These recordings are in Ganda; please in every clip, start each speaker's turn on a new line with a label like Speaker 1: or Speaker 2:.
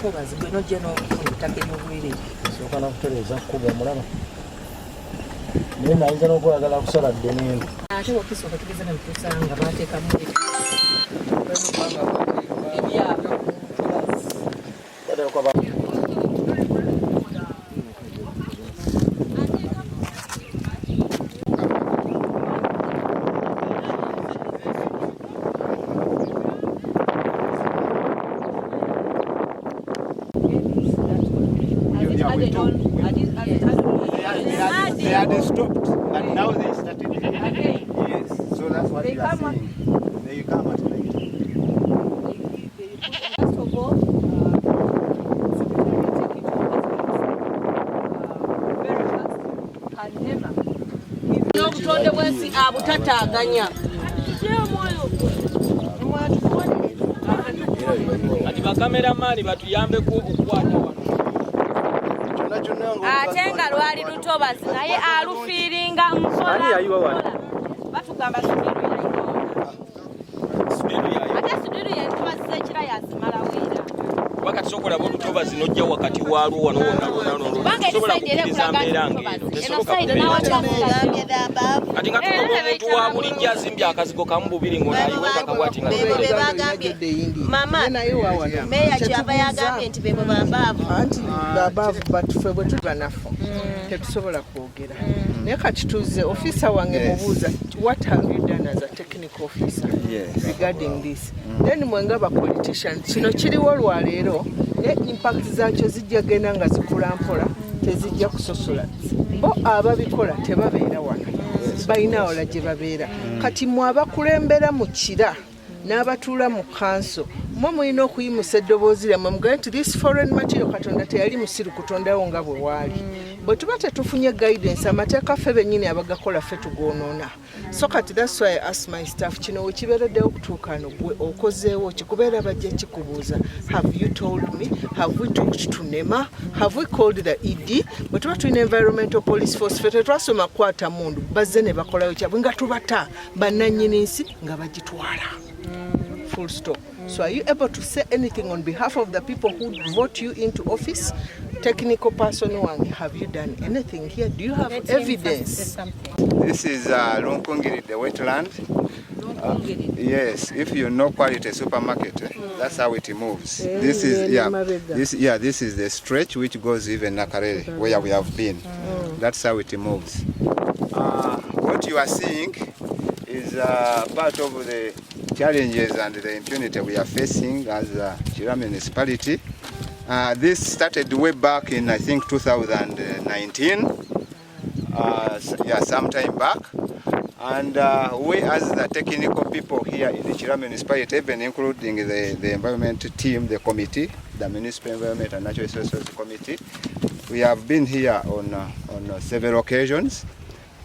Speaker 1: Lutobazi gwe nojja n'okutaka emubwire
Speaker 2: soka nakutereza kuba mulaba naye nayinza n'okwagala kusala ddene
Speaker 1: ate wakisooka tugeza namutusanga baateekamu
Speaker 3: They had stopped, but now they started. Okay. Yes, so that's what you are saying. They come at night.
Speaker 4: First of all, very fast, can never.
Speaker 5: N'obutonde bw'ensi abutattaaganya.
Speaker 6: Kati bakameramani batuyambeko okukwata wano.
Speaker 5: Ate nga lwali Lutobazi naye alufiiringa mpola. Batugamba Sudiru yayiwa. Ate Sudiru ye Lutobazi Ssekira yazimala weera.
Speaker 6: Wakati sokola bo Lutobazi nojja wakati waalwo wano wonna. Sobola kukkiriza mbeera ng'eyo. Tesoboka kubeera. Kati nga tukola omuntu wa bulijjo azimbye akazigo kamu bubiri ng'onayiwe kakabwati nga
Speaker 5: Mama, meya kyava yagambye nti bebo bambaavu.
Speaker 7: Anti babaavu batufe bwe tubanafu tetusobola kwogera naye kati tuze officer wange mubuuza what have you done as a technical officer regarding this then mwenga ba politician kino kiriwo lwaleero ne impact zaakyo zijja genda nga zikula mpola tezijja kusosola bo ababikola tebabeera wano bayinaawola gye babeera kati mwe abakulembera mu kira n'abatuula mu kanso mwe mulina okuyimusa eddoboozi lyammwe mugabe nti this foreign material Katonda teyali musiru kutondawo nga bwe waali bwe tuba tetufunye guidance amateeka ffe bennyini abagakola ffe tugoonoona so kati that's why I ask my staff kino we kibeereddewo okutuukano gwe okozeewo kikubeera bajja kikubuuza have you told me have we talked to NEMA have we called the ED bwe tuba tulina environmental police force ffe tetwasoma kukwata mundu bazze ne bakolayo kyabwe nga tubata bannannyini nsi nga bagitwala full stop. So are you able to say anything on behalf of the people who vote you into office? Technical person one, have you done anything here? Do you have evidence?
Speaker 3: This is Lunkungiri, the wetland. Yes, if you know Quality Supermarket, that's how it moves. This is the stretch which goes even Nakarere, where we have been. That's how it moves. What you are seeing is part of the challenges and the impunity we are facing as Kira municipality. This started way back in I think 2019, some time back, and we as the technical people here in the Kira municipality, even including the environment team, the committee, the municipal environment and natural resources committee, we have been here on several occasions.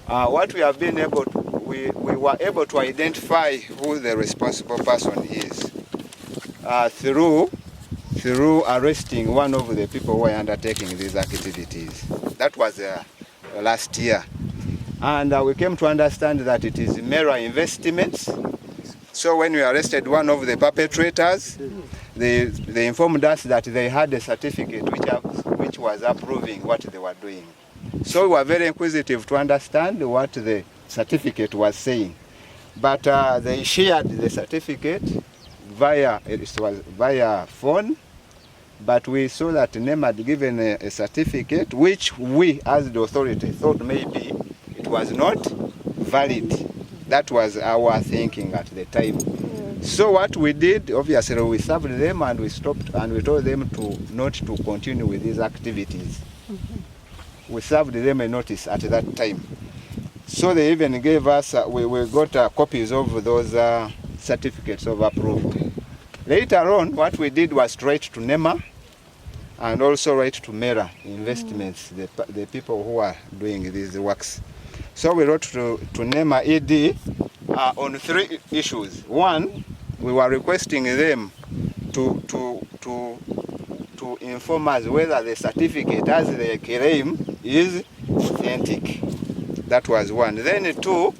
Speaker 3: What we have been able to we were able to identify who the responsible person is through arresting one of the people who are undertaking these activities. That was last year. And we came to understand that it is Mera Investments. So when we arrested one of the perpetrators, they informed us that they had a certificate which was approving what they were doing. So we were very inquisitive to understand what the certificate was saying, but they shared the certificate via phone, but we saw that NEMA had given a certificate which we as the authority thought maybe it was not valid. That was our thinking at the time. So what we did, obviously we served them and we stopped and we told them not to continue with these activities. We served them a notice at that time. So they even gave us, we got copies of those certificates of approval. Later on, what we did was write to NEMA and also write to Mera Investments, the people who are doing these works. So we wrote to NEMA ED on 3 issues. One, we were requesting them to inform us whether the certificate as they claim is authentic. That was one. Then 2,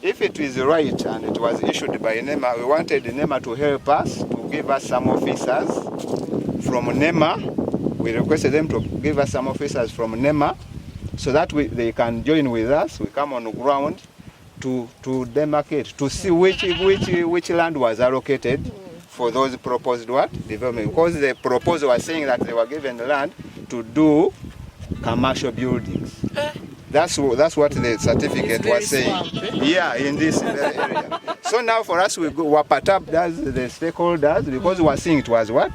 Speaker 3: if it is right and it was issued by NEMA, we wanted NEMA to help us, to give us some officers from NEMA. We requested them to give us some officers from NEMA so that they can join with us. We come on the ground to demarcate, to see which land was allocated for those proposed development. Because the proposal was saying that they were given the land to do commercial buildings. That's what the certificate was saying. Yeah, in this area. So now for us, Wapatab does the stakeholders, because we were seeing it was what?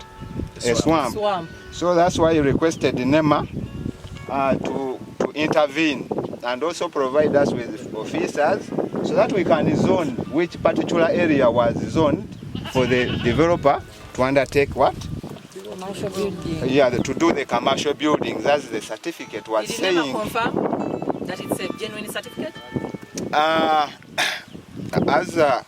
Speaker 3: A swamp. So that's why he requested NEMA to intervene and also provide us with officers so that we can zone which particular area was zoned for the developer to undertake what?
Speaker 1: Commercial building.
Speaker 3: Yeah, to do the commercial buildings, as the certificate was saying.
Speaker 1: Did NEMA confirm that it's a genuine certificate?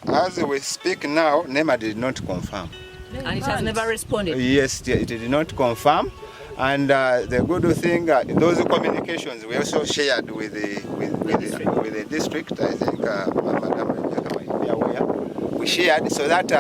Speaker 3: As we speak now, NEMA did not confirm.
Speaker 1: And it has never responded?
Speaker 3: Yes, it did not confirm. And the good thing, those communications we also shared with the district. I think we shared so that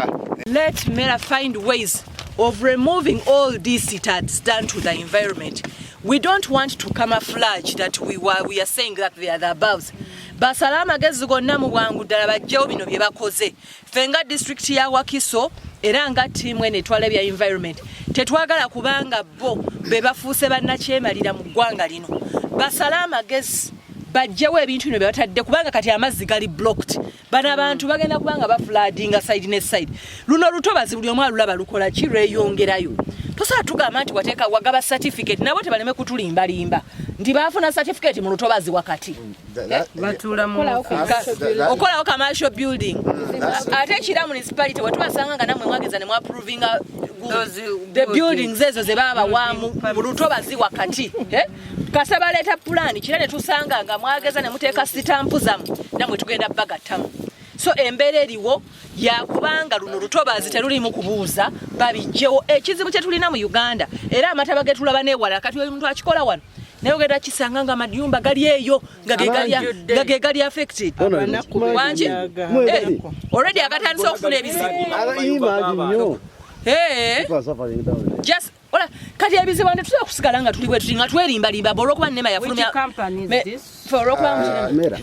Speaker 8: let MERA find ways of removing all this it has done to the environment. We don't want to camouflage that we are saying that they are the above. Basala amagezi gonna mu bwangu ddala bajjawo bino bye bakoze. Fenga district ya Wakiso era nga tiimu ene etwala bya environment tetwagala kubanga bo be bafuuse bannakyemalira mu ggwanga lino. Basala amagezi bajjawo ebintu bino bye batadde kubanga kati amazzi gali blocked. Bano abantu bagenda kubanga bafloodinga side ne side. Luno lutobazi buli omu alulaba lukola ki lweyongerayo. Tosobola tugamba nti wateeka wagaba certificate nabo tebaleme kutulimbalimba nti baafuna certificate mu lutobazi wakati okolawo commercial building ate ekira municipality wetubasanga nga namwe mwageza ne mwaprovinga the buildings ezo ze baba waamu mu lutobazi wakati kasa baleeta plan kira ne tusanga nga mwageza ne muteeka sitampu zamu namwe tugenda bagattamu. So embeera eriwo yakubanga luno lutobazi terulimu kubuuza babijjewo ekizibu kye tulina mu Uganda era amataba ge tulaba neewala kati oyo muntu akikola wano naye ogenda kisanga nga amayumba gali eyo nga ge gali affected wangi already agatandise okufuna ebizibu just ola kati ebizibu ande tusobola kusigala nga tuli bwe tuti nga twerimbalimba olwokuba NEMA yafulumya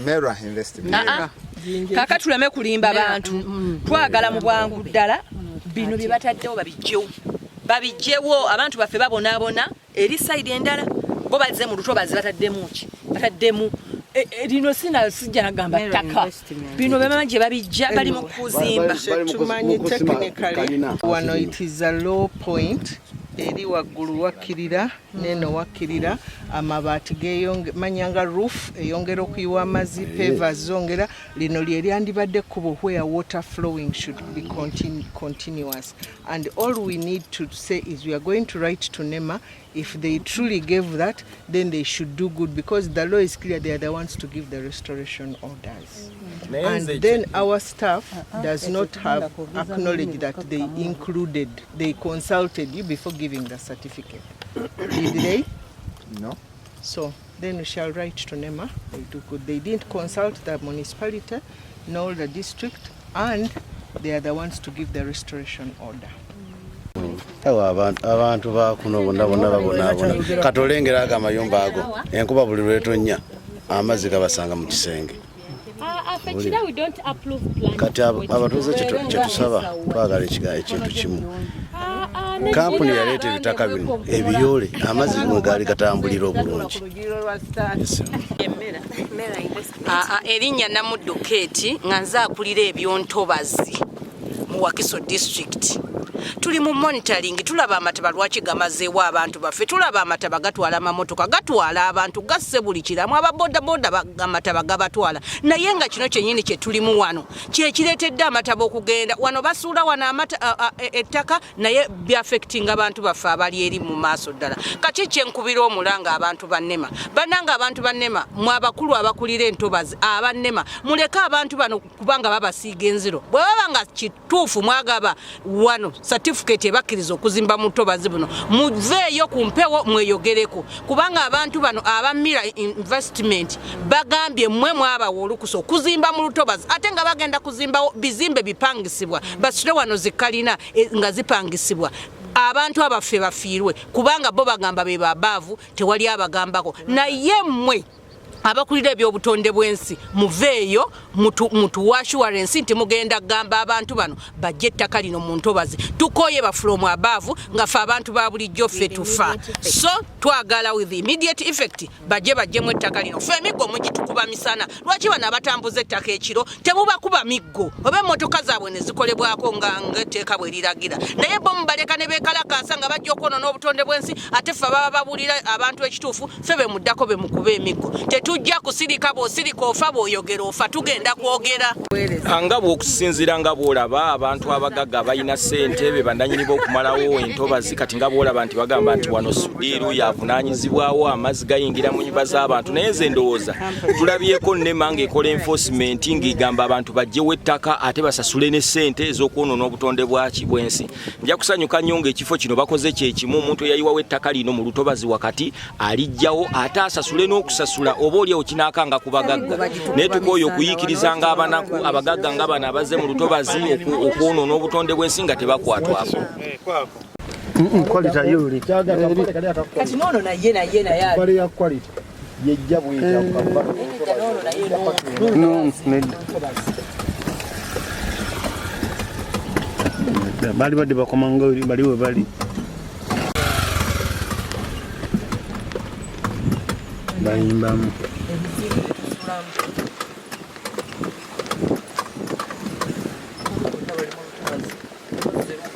Speaker 3: MERA investment.
Speaker 8: Kaka tuleme kulimba bantu twagala mu bwangu ddala bino bye bataddewo babijjewo abantu baffe babonaabona eri side endala bo bazze mu lutobazi bataddemu lino sijja nagamba ttaka bino bemanji babijja bali mu kuzimba
Speaker 7: tumanyi technically wano it is a low point eri waggulu wakkirira neno wakkirira amabaati manyanga roof eyongera okuyiwa amazzi pavers zongera lino lyandibadde kkubo where water flowing should be continuous, and all we need to say is we are going to write to NEMA. If they truly gave that, then they should do good, because the law is clear. They are the ones to give the restoration orders. And then our staff does not have acknowledged that they consulted you before giving the certificate. Did they?
Speaker 3: No.
Speaker 7: So then we shall write to NEMA. They do good. They didn't consult the municipality nor the district, and they are the ones to give the restoration order.
Speaker 9: Abantu bakuno bonna babona katolengera aga amayumba ago enkuba buli lwetonnya amazzi gabasanga mu kisenge. Kati abatuuze kyetusaba twagala ekintu kimu, kampuni yaleeta ebitaka bino ebiyole amazzi gali gatambulira obulungi.
Speaker 8: Erinnya Namuddo Kate nga nze akulira ebyontobazi mu Wakiso district. Tuli mu monitoring, tulaba amataba lwaki gamazeewo abantu baffe, tulaba amataba gatwala amamotoka, gatwala abantu, gasse buli kiramu, ababodaboda amataba gabatwala. Naye nga kino kyennyini kye tulimu wano kye kireetedde amataba okugenda wano, basuula wano ettaka naye byaffectinga abantu baffe abali eri mu maaso ddala. Kati kyenkubira omulanga abantu ba NEMA, bannanga abantu ba NEMA, mwe abakulu abakulira entobazi aba NEMA, muleke abantu bano kubanga babasiiga enziro. Bwe baba nga kituufu mwagaba wano certificate ebakkiriza okuzimba mu ntobazi buno, muveeyo ku mpewo mweyogereko, kubanga abantu bano aba MERA investment bagambye mmwe mwabawa olukusa okuzimba mu lutobazi ate nga bagenda kuzimba bizimbe bipangisibwa basule wano zikalina nga zipangisibwa. abantu abaffe bafiirwe kubanga bo bagamba be babaavu tewali abagambako naye mmwe abakulira ebyobutonde bw'ensi muveeyo mutu assurance nti mugenda kugamba abantu bano bajje ettaka lino mu ntobazi tukooye ba from above nga ffe abantu ba bulijjo ffe tufa so twagala with immediate effect bajje mu ettaka lino ffe emiggo mugitukuba misana lwaki bano abatambuza ettaka ekiro temubakuba miggo oba emmotoka zaabwe ne zikolebwako ng'etteeka bwe liragira naye bo mubaleka ne beekalakaasa nga bajja okwonoona obutonde bw'ensi ate ffe baba babuulira abantu ekituufu ffe be muddako be mukuba emiggo tujja kusirika bw'osirika ofa bw'oyogera ofa tugenda kwogera
Speaker 6: nga bw'okusinziira nga bw'olaba abantu abagagga balina ssente be bannannyini b'okumalawo entobazi kati nga bw'olaba nti bagamba nti wano sudiiru yavunaanyizibwawo amazzi gayingira mu nnyumba z'abantu naye nze ndowooza tulabyeko NEMA ng'ekola enforcement ng'egamba abantu bajjewo ettaka ate basasule ne ssente ez'okwonoona obutonde bw'ensi nja kusanyuka nnyo ng'ekifo kino bakoze kyekimu omuntu eyayiwawo ettaka lino mu lutobazi wakati alijjawo ate asasule n'okusasula oba oliawo kinaakanga ku bagagga naye tukooyo okuyiikirizanga abanaku abagagga nga bano abaze mu lutobazi okwonoona obutonde bw'ensi nga tebakwatwako
Speaker 1: kati nono naye
Speaker 2: ya quality yejja bwita bali badde bakomanga baliwe bali bayimbamu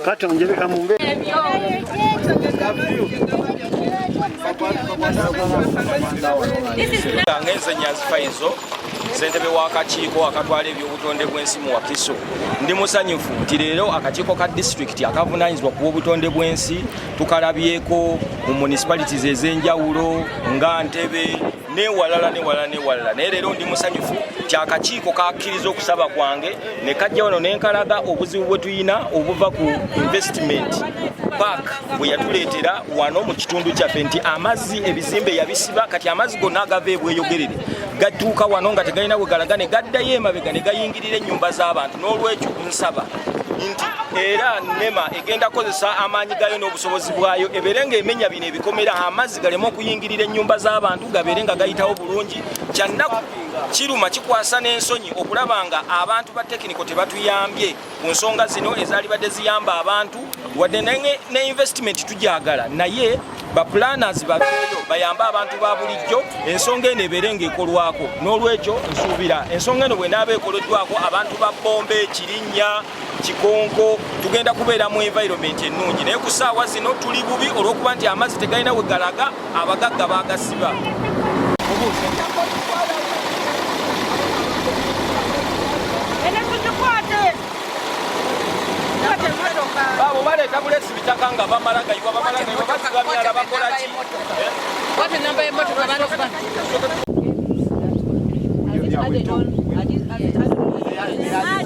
Speaker 2: kati onjebeka mumbe
Speaker 6: ngenze nyazifaizo ssentebe w'akakiiko akatwala ebyobutonde bw'ensi mu Wakiso ndi musanyufu nti leero akakiiko ka disitulikiti akavunaanyizibwa ku bwobutonde bw'ensi tukalabyeko mu municipalities ez'enjawulo nga Ntebe newalala naye leero ndi musanyufu nti akakiiko kakkiriza okusaba kwange ne kajja wano nenkalaga obuzibu bwe tuyina obuva ku investment park bwe yatuleetera wano mu kitundu kyaffe nti amazzi ebizimbe yabisiba kati amazzi gonna agava ebweyogerere gatuuka wano nga tegalina bwe galaga ne gaddayo emabega ne gayingirira ennyumba z'abantu n'olwekyo nsaba nti era NEMA egenda kukozesa amaanyi gayo n'obusobozi bwayo ebeere ng'emenya bino ebikomera amazzi galeme okuyingirira ennyumba z'abantu gabeere nga gayitawo bulungi kyannaku kiruma kikwasa n'ensonyi okulaba nga abantu ba tekiniko tebatuyambye ku nsonga zino ezaali badde ziyamba abantu wadde ne investment tujagala naye baplanners babeeyo bayamba abantu ba bulijjo ensonga eno ebeere ng'ekolwako n'olwekyo nsuubira ensonga eno bwenaaba ekoloddwako abantu ba Bombe Kirinnya Kikonko tugenda kubeera mu environment ennungi naye ku ssaawa zino tuli bubi olw'okuba nti amazzi tegalina we galaga abagagga baagasiba baabo baleeta bulesi bitaka nga bamalagayiwa basigamyala bakola ki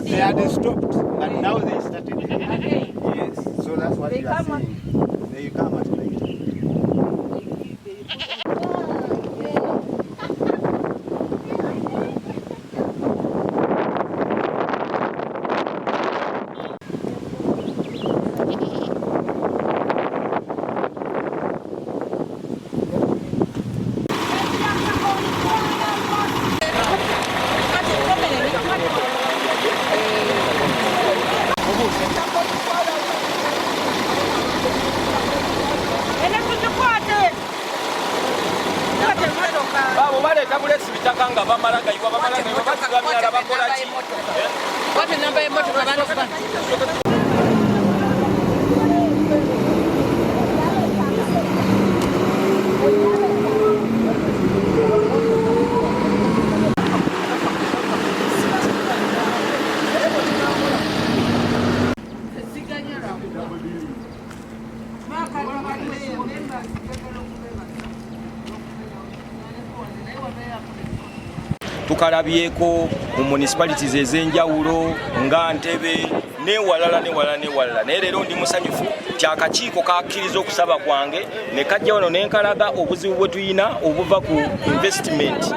Speaker 3: They had stopped, but now they started. Okay. Yes, so that's what you are saying. They come at night. baabo baleeta bulesi bitaka nga bamalagayiwa basigamyala bakola ki tukalabyeko mu municipalities ez'enjawulo nga Ntebe newalala naye leero ndi musanyufu nti akakiiko kakkiriza okusaba kwange ne kajja wano nenkalaga obuzibu bwe tuyina obuva ku investment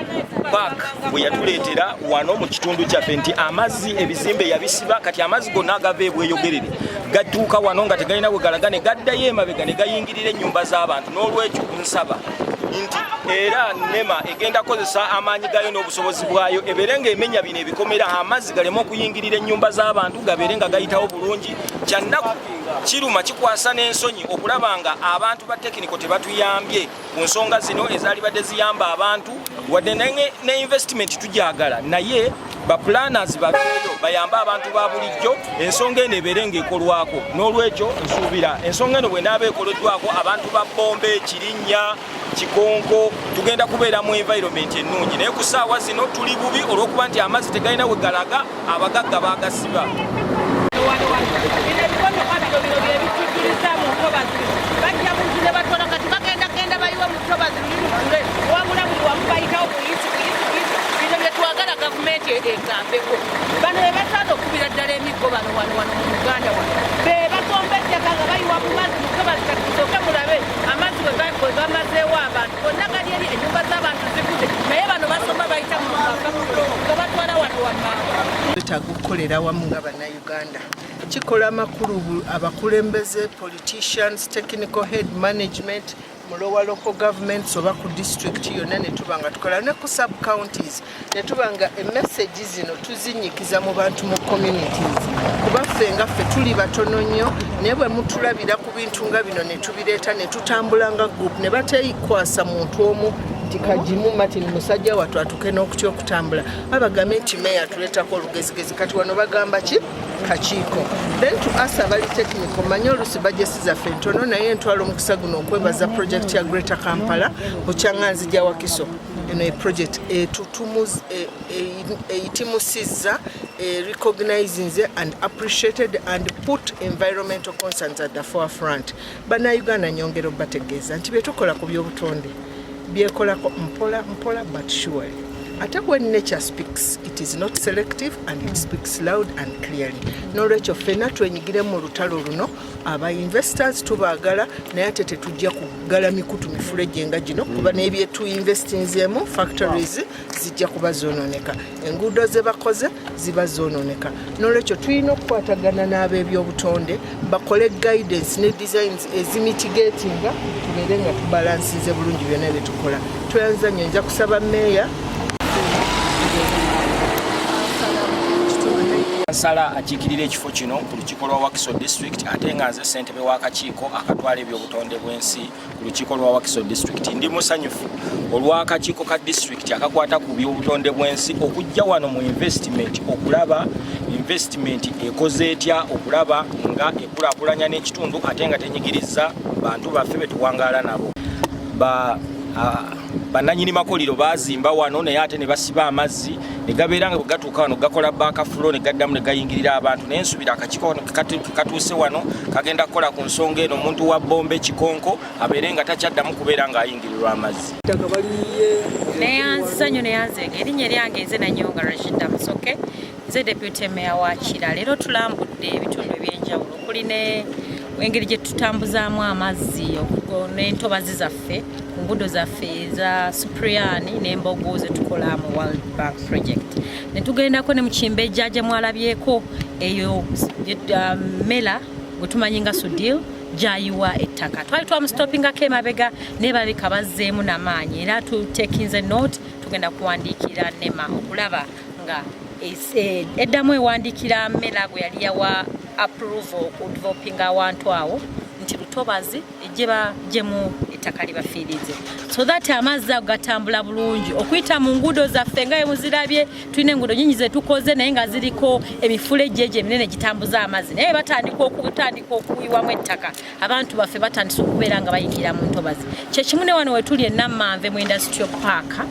Speaker 3: park bwe yatuleetera wano mu kitundu kyaffe nti amazzi ebizimbe yabisiba kati amazzi gonna agava ebweyogerere
Speaker 6: gatuuka wano nga tegalina bwe galaga ne gaddayo emabega ne gayingirira ennyumba z'abantu n'olwekyo nsaba nti era NEMA egenda kozesa amaanyi gayo n'obusobozi bwayo ebeere ng'emenya bino ebikomera amazzi galeme okuyingirira ennyumba z'abantu gabeere nga gayitawo bulungi kyannaku kiruma kikwasa n'ensonyi okulaba nga abantu ba tekiniko tebatuyambye ku nsonga zino ezaali badde ziyamba abantu wadde ne investment tujagala naye baplanners babeeyo bayambe abantu ba bulijjo ensonga eno ebeere ng'ekolwako n'olwekyo nsuubira ensonga eno bwenaaba ekoloddwako abantu ba Bombe Kirinnya Kikonko tugenda kubeera mu environment ennungi naye ku ssaawa zino tuli bubi olw'okuba nti amazzi tegalina we galaga abagagga baagasiba twagala gavumenti egambeko bano bebasaana okubira ddala emiggo bano wano mu Uganda wano bebagomba ettaka nga bayiwa mu mazzi mutobazi katusooke mulabe amazzi bwe bamazeewo abantu bonna gali eri ennyumba z'abantu zikuze naye bano basoma bayita mu makakulo nga batwala wano wammanga betaaga okukolera wamu nga bannayuganda kikola amakulu abakulembeze politicians technical head management mulowa local governments oba ku district yonna ne tuba nga tukola ne ku sub counties ne tuba nga emessage zino tuzinyikiza mu bantu mu communities kuba ffe nga ffe tuli batono nnyo naye bwe mutulabira ku bintu nga bino ne tubireeta ne tutambula nga group ne bateyikwasa muntu omu nti kajimu Martin musajja watu atuke n'okutya okutambula babagambe nti meya tuleetako olugezigezi kati wano bagamba ki kakiiko then to us abali technical manyo olusi bajesi zaffe ntono naye ntwala omukisa guno okwebaza project ya Greater Kampala Buchanganzi gya Wakiso eno e project itimusizza recognizing and appreciated and put environmental concerns at the forefront bannayuganda nyongero bategeeza nti byetukola ku by'obutonde byekolako mpola but surely. Ate when nature speaks, it is not selective and it speaks loud and clearly. N'olwekyo ffenna twenyigire mu lutalo luno aba investors tubaagala naye ate tetujja kugala mikutu mifulejje nga gino kuba n'ebyetu investinzeemu factories zijja kuba zoononeka enguudo ze bakoze ziba zoononeka n'olwekyo tulina okukwatagana n'ab'ebyobutonde bakole guidance ne designs ezimitigatinga tubeere nga tubalansinze bulungi byonna bye tukola tweyanza nnyo nja kusaba meeya Nsala akiikirira ekifo kino ku lukiiko lwa Wakiso District ate nga nze ssentebe w'akakiiko akatwala ebyobutonde bw'ensi ku lukiiko lwa Wakiso District ndi musanyufu olw'akakiiko ka district akakwata ku byobutonde bw'ensi okujja wano mu investment okulaba investment ekoze etya okulaba nga ekulaakulanya n'ekitundu ate nga tenyigiriza bantu baffe betuwangaala nabo bannanyini makoliro bazimba wano naye ate ne basiba amazzi ne gabeera nga bwe gatuuka wano gakola baakafulo ne gaddamu ne gayingirira abantu naye nsubira akakiiko katuuse wano kagenda kukola ku nsonga eno omuntu wa Bombe Kikonko abeere nga takyaddamu kubeera ng'ayingirirwa amazzi
Speaker 10: neyanziza nnyo neyanzenga erinnya lyange nze Nanyonga Rashida Musoke nze deputy meya wa Kira leero tulambudde ebitundu ebyenjawulo okuli engeri gye tutambuzaamu amazzi n'entobazi zaffe ku nguudo zaffe eza Supriani n'embogo ze tukola mu World Bank project ne tugendako ne mu Kimbejja gye mwalabyeko eyo mela gwe tumanyi nga Sudil jayiwa ettaka twali twamustoppingako emabega ne balabika bazzeemu n'amaanyi era tutekinze note tugenda kuwandiikira NEMA okulaba nga eddamu ewandiikira mela gwe yali yawa approval okudevelopinga awantu awo nti lutobazi ejjeba gyemu ettaka libafiirize so that amazzi ago gatambula bulungi okuyita mu nguudo zaffe nga muzirabye tulina enguudo nyingi ze tukoze naye nga ziriko emifulejje egyo eminene gitambuza amazzi naye batandika okuyiwamu ettaka abantu baffe batandise okubeera nga bayingira mu ntobazi kyekimu ne wano wetuli e Namanve mu industrial park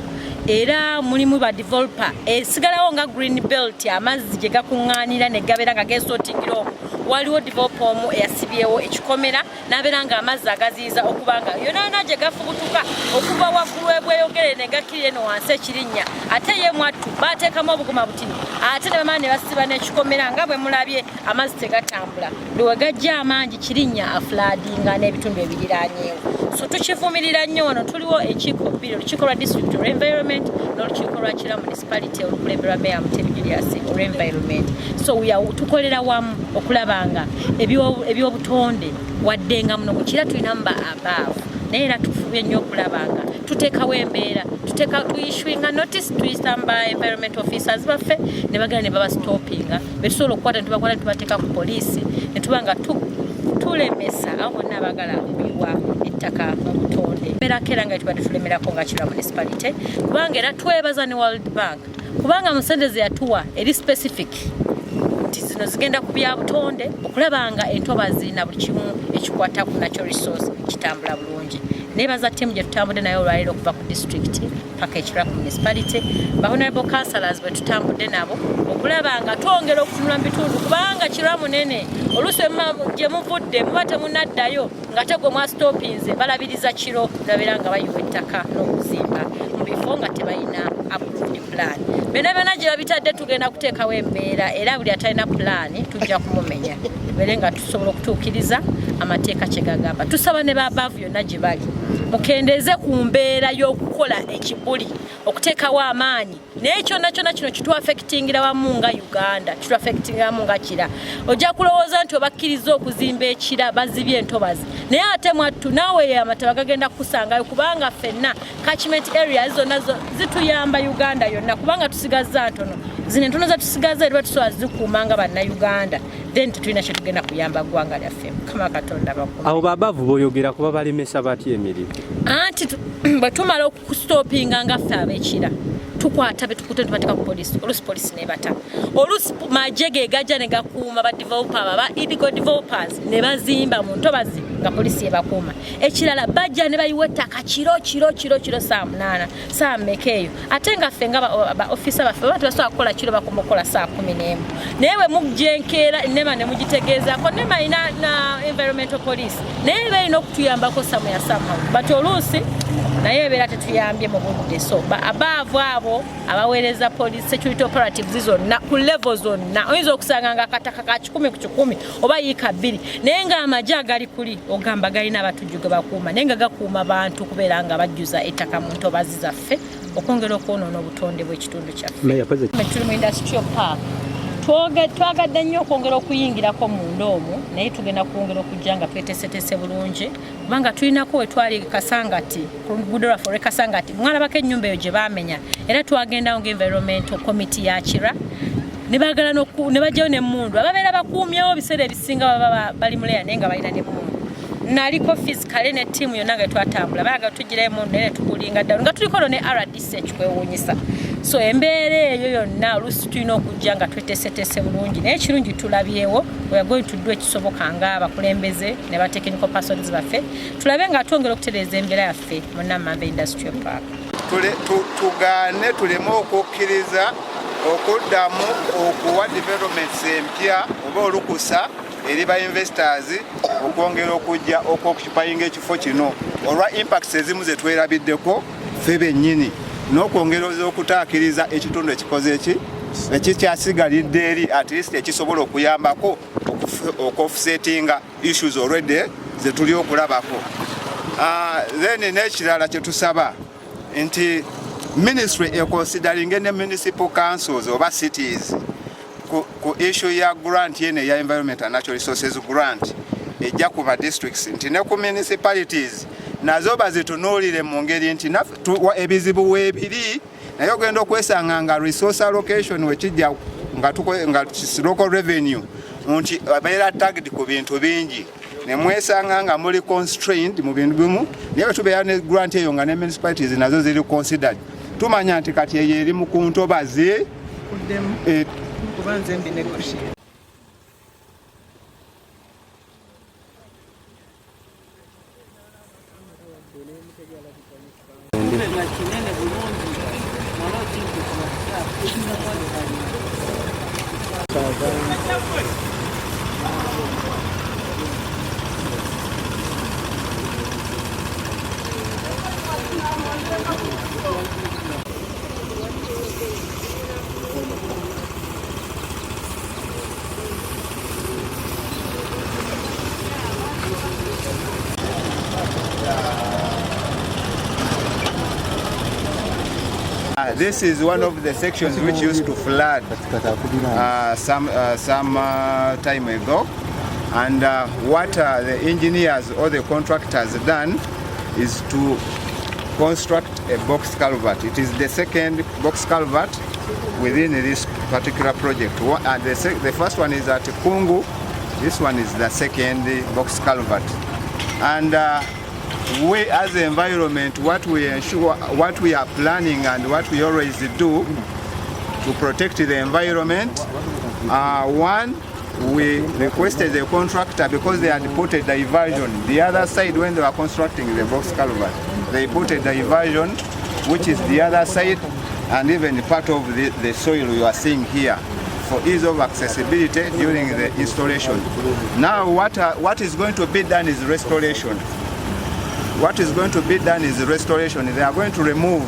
Speaker 10: era mulimu ba developer esigalawo nga green belt amazzi gye gakuŋŋaanira ne gabeera nga geesootingira omwo waliwo developer omu eyasibyewo ekikomera n'abeera nga amazzi agaziyiza okuba nga yonaana gye gafubutuka okuva waggulu ebweyogere ne gakkirira eno wansi Ekirinnya ate ye mwattu baateekamu obuguma butini ate ne bamala ne basiba n'ekikomera nga bwe mulabye amazzi tegatambula lwe gajja amangi Kirinnya afulaadinga n'ebitundu ebiriraanyeewo so tukivumirira nnyo wano tuliwo enkiiko bbiri olukiiko lwa district olw'environment n'olukiiko lwa Kira municipality olukulemberwa Meya Mutebi serious or environment. So we are tukolera wamu okulabanga ebyobutonde waddenga muno mukira tulina above naye era tufubye nnyo okulabanga tuteekawo embeera tuissuinga notice tuyisamba environment officers baffe ne bagenda ne baba stoppinga betusobola okukwata netubakwata netubateeka ku poliisi netubanga tulemesa abo bonna abagala okuyiwa ettaka mu butonde embeera kera nga tubadde tulemerako nga Kira municipality kubanga era twebaza ne World Bank kubanga mu sente ze yatuwa eri specific nti zino zigenda ku bya butonde okulabanga entobazi na buli kimu ekikwata ku natural resource kitambula bulungi nebaza timu gye tutambudde nayo olwaliro okuva ku district paka Kira municipality ba honorable councillors bwe tutambudde nabo okulabanga twongera okutunula mu bitundu kubanga Kira munene oluusi gye muvudde muba temunaddayo nga tegwe mwa stoppinze balabiriza kiro labira nga bayiwa ettaka n'okuzimba mu bifo nga tebalina approved plan bena gye babitadde tugenda kuteekawo embeera era buli atalina plan tujja kumumenya bere nga tusobola okutuukiriza amateeka kye gagamba tusaba ne babaavu yonna gye bali mukendeeze ku mbeera y'okukola ekibuli okuteekawo amaanyi naye kyonna kino kitwafekitingira wamu nga Uganda kitwafekitingira wamu nga Kira ojja kulowooza nti obakkiriza okuzimba ekira bazibye entobazi naye ate mwattu naawe amataba gagenda kukusangayo kubanga ffenna catchment areas zonna zituyamba Uganda yonna kubanga tusigazza ntono zino entono zatusigaza era tusobola zikuuma nga bannayuganda then tetulina kye tugenda kuyamba ggwanga lyaffe Mukama Katonda bakume
Speaker 11: abo babaavu boyogera kuba balemesa batya emirimu
Speaker 10: anti bwe tumala okustopinga nga ffe ab'Ekira tukwata betukute tubateeka ku poliisi oluusi poliisi nebata oluusi majje ge gajja ne gakuuma ba developer ba illegal developers ne bazimba mu ntobazi nga poliisi ebakuuma ekirala bajja ne bayiwa ettaka kiro saa 8 saa mmeka eyo ate nga ffe nga ba officer baffe baba tebasobola kukola kiro bakoma okukola saa 11 naye bwe mugjenkeera nema ne mugitegeezaako nema ina na environmental police naye balina okutuyambako samu ya somehow but oluusi naye ebeera tetuyambye mu budde so abaavu abo abaweereza police security operatives zonna ku level zonna oyinza okusanga nga akataka ka 10 ku 10 oba yiika 2 naye nga amagye agali kuli ogamba galina abatujju ge bakuuma naye nga gakuuma bantu kubeera nga bajjuza ettaka mu ntobazi zaffe okwongera okwonoona obutonde bw'ekitundu kyaffe tuli mu industrial park twagadde nnyo okwongera okuyingirako munda omwo naye tugenda kwongera okujja nga tweteeseteese bulungi kubanga tulinako we twali Kasangati ku luguudo lwaffe Kasangati mwalabako ennyumba eyo gye baamenya era twagendawo ng'environmental committee ya Kira ne baagala ne bajjayo n'emmundu ababeera bakuumyewo biseera ebisinga baba bali muleya naye nga balina n'emmundu naliko physically ne tiimu yonna nga twatambula baaga tugirayo emmundu naye ne tukulinga ddala nga tuliko no ne RDC ekikwewuunyisa so embeera eyo yonna oluusi tulina okujja nga tweteeseteese bulungi naye ekirungi tulabyewo we are going to do ekisoboka nga abakulembeze ne ba technical persons baffe tulabe nga twongera okutereeza embeera yaffe mu Nammamba Industrial Park
Speaker 3: tugaane tuleme okukkiriza okuddamu okuwa developments empya oba olukusa eri ba investors okwongera okujja okwokupayinga ekifo kino olwa impacts ezimu ze twerabiddeko ffe bennyini n'okwongera okutaakiriza ekitundu ekikoze ekikyasigalidde eri at least ekisobola okuyambako okuoffsettinga issues already ze tuli okulabako then n'ekirala kye tusaba nti ministry considering ne municipal councils oba cities ku issue ya grant yene ya environment and natural resources grant ejja ku ba districts nti ne ku municipalities nazo bazitunuulire mu ngeri nti ebizibu weebiri naye ogenda okwesanga nga resource allocation wekijja nga local revenue nti abeera tagged ku bintu bingi ne mwesanga nga muli constrained mu bintu bimu naye tubeera ne grant eyo nga ne municipalities nazo ziri considered tumanya nti kati eyo eri mu ku ntobazi
Speaker 7: kubanze mbi negotiate
Speaker 3: this is one of the sections which used to flood some time ago. And what the engineers or the contractors done is to construct a box culvert. It is the second box culvert within this particular project. And the first one is at Kungu. This one is the second box culvert. And we as the environment, what we ensure, what we are planning and what we always do to protect the environment, one, we requested the contractor, because they had put a diversion the other side when they were constructing the box culvert. They put a diversion which is the other side, and even part of the soil you are seeing here, for ease of accessibility during the installation. Now what is going to be done is restoration. What is going to be done is restoration. They are going to remove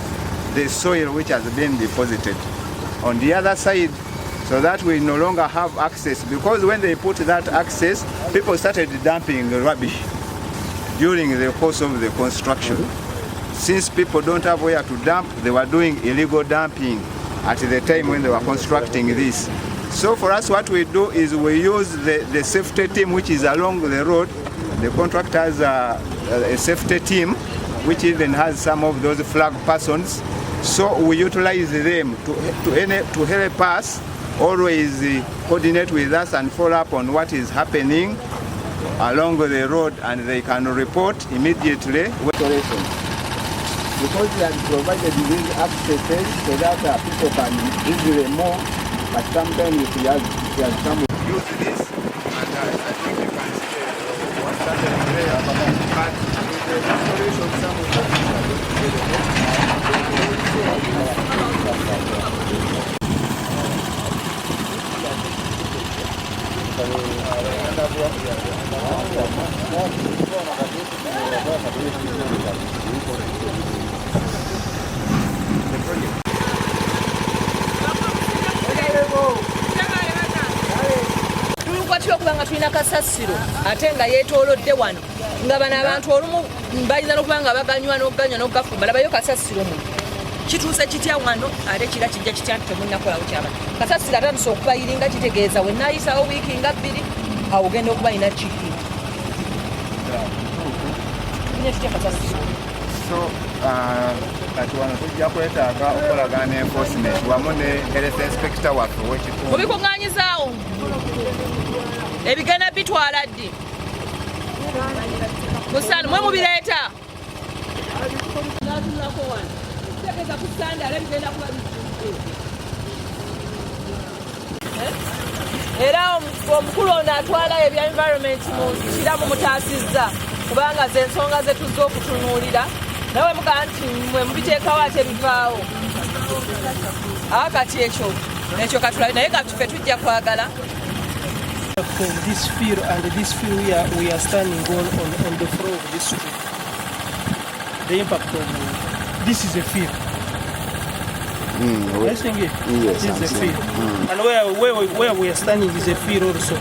Speaker 3: the soil which has been deposited on the other side, so that we no longer have access, because when they put that access, people started dumping rubbish during the course of the construction. Since people don't have where to dump, they were doing illegal dumping at the time when they were constructing this. So for us, what we do is we use the safety team which is along the road. The contractors are a safety team which even has some of those flag persons. So we utilize them to help us always coordinate with us and follow up on what is happening along the road, and they can report immediately. Because they have provided these accesses so that people can easily move, but sometimes if you have some use this, and I think you can see what's happening there, but the restoration some of
Speaker 4: okubanga tulina kasasiro ate nga yeetoolodde wano nga bano abantu olumu bayinza n'okuba nga baganywa n'okugafumba labayo kasasiro mu kituuse kitya wano ate kira kijja kitya nti temunnakolawo kyaba kasasiro atandise okubayiringa kitegeeza we naayisawo wiiki nga 2 awo ogenda okuba yina kiki
Speaker 3: kati wano tujja kwetaaga okolagana enforcement wamu ne health inspector waffe w'ekitundu
Speaker 4: mubikuŋŋaanyizaawo ebigenda bitwala ddi musana mwe mubireeta era omukulu ono atwala ebya environment mukiramu mutaasizza kubanga ze ensonga ze tuzza okutunuulira nawe mugaa nti mwe mubiteekawo ate bivaawo akati ekyo katulabe naye katufe tujja kwagala.
Speaker 12: This field and this field we are standing on the floor of this street. The impact of this is a field. Yes, this is a field. And where we are standing is a field also.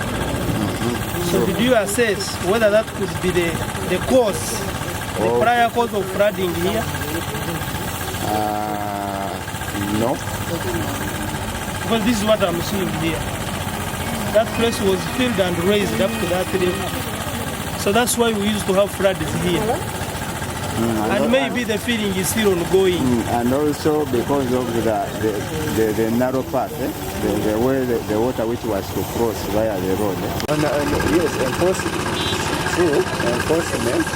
Speaker 12: So did you assess whether that could be the cause, the prior cause of flooding here?
Speaker 3: No.
Speaker 12: Because this is what I'm seeing here. That place was filled and raised up to that level. So that's why we used to have floods here. And maybe the feeling is still ongoing.
Speaker 3: And also because of the narrow path, the way the water which was to cross via the road. Yes, enforcement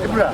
Speaker 3: Ibra.